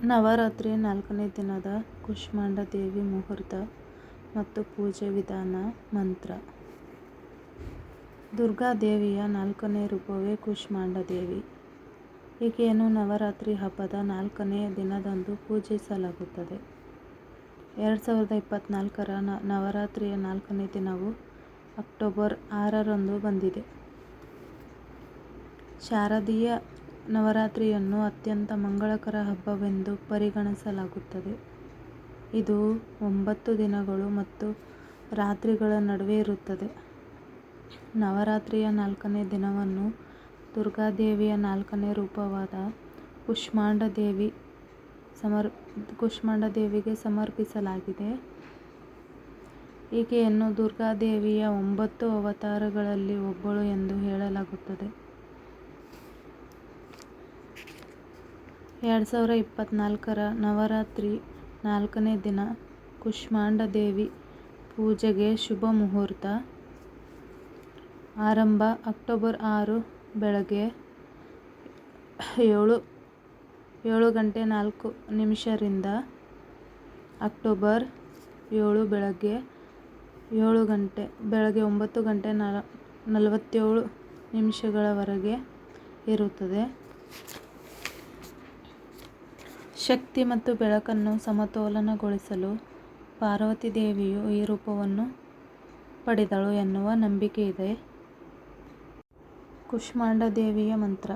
ನವರಾತ್ರಿ 4ನೇ ದಿನದ ಕೂಷ್ಮಾಂಡ ದೇವಿ ಮುಹೂರ್ತ ಮತ್ತು ಪೂಜೆ ವಿಧಾನ. ಮಂತ್ರ. ದುರ್ಗಾದೇವಿಯ 4ನೇ ರೂಪವೇ ಕೂಷ್ಮಾಂಡ ದೇವಿ. ಈಕೆಯನ್ನು ನವರಾತ್ರಿ ಹಬ್ಬದ 4ನೇ ದಿನದಂದು ಪೂಜಿಸಲಾಗುತ್ತದೆ. 2024ರ ನವರಾತ್ರಿಯ 4ನೇ ದಿನವು ಅಕ್ಟೋಬರ್ 6ರಂದು ಬಂದಿದೆ. ಶಾರದೀಯ ನವರಾತ್ರಿಯನ್ನು ಅತ್ಯಂತ ಮಂಗಳಕರ ಹಬ್ಬವೆಂದು ಪರಿಗಣಿಸಲಾಗುತ್ತದೆ. ಇದು 9 ದಿನಗಳು ಮತ್ತು ರಾತ್ರಿಗಳ ನಡುವೆ ಇರುತ್ತದೆ. ನವರಾತ್ರಿಯ 4ನೇ ದಿನವನ್ನು ದುರ್ಗಾದೇವಿಯ 4ನೇ ರೂಪವಾದ ಕೂಷ್ಮಾಂಡ ದೇವಿಗೆ ಸಮರ್ಪಿಸಲಾಗಿದೆ. ಈಕೆಯನ್ನು ದುರ್ಗಾದೇವಿಯ 9 ಅವತಾರಗಳಲ್ಲಿ ಒಬ್ಬಳು ಎಂದು ಹೇಳಲಾಗುತ್ತದೆ. 2024ರ ನವರಾತ್ರಿ 4ನೇ ದಿನ ಕೂಷ್ಮಾಂಡ ದೇವಿ ಪೂಜೆಗೆ ಶುಭ ಮುಹೂರ್ತ. ಆರಂಭ ಅಕ್ಟೋಬರ್ 6 ಬೆಳಗ್ಗೆ 7:04 ರಿಂದ ಅಕ್ಟೋಬರ್ 7 ಬೆಳಗ್ಗೆ 9:47 ವರೆಗೆ ಇರುತ್ತದೆ. ಶಕ್ತಿ ಮತ್ತು ಬೆಳಕನ್ನು ಸಮತೋಲನಗೊಳಿಸಲು ಪಾರ್ವತಿ ದೇವಿಯು ಈ ರೂಪವನ್ನು ಪಡೆದಳು ಎನ್ನುವ ನಂಬಿಕೆ ಇದೆ. ಕೂಷ್ಮಾಂಡ ದೇವಿಯ ಮಂತ್ರ.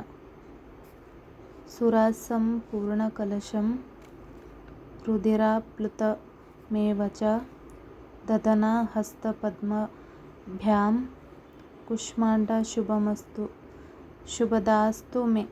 ಸುರಾಸಂ ಪೂರ್ಣಕಲಶಂ ರುಧಿರಾಪ್ಲುತಮೇವ ಚ ದಧನಾ ಹಸ್ತಪದ್ಮಭ್ಯಾಂ ಕೂಷ್ಮಾಂಡ ಶುಭದಾಸ್ತು ಮೇ.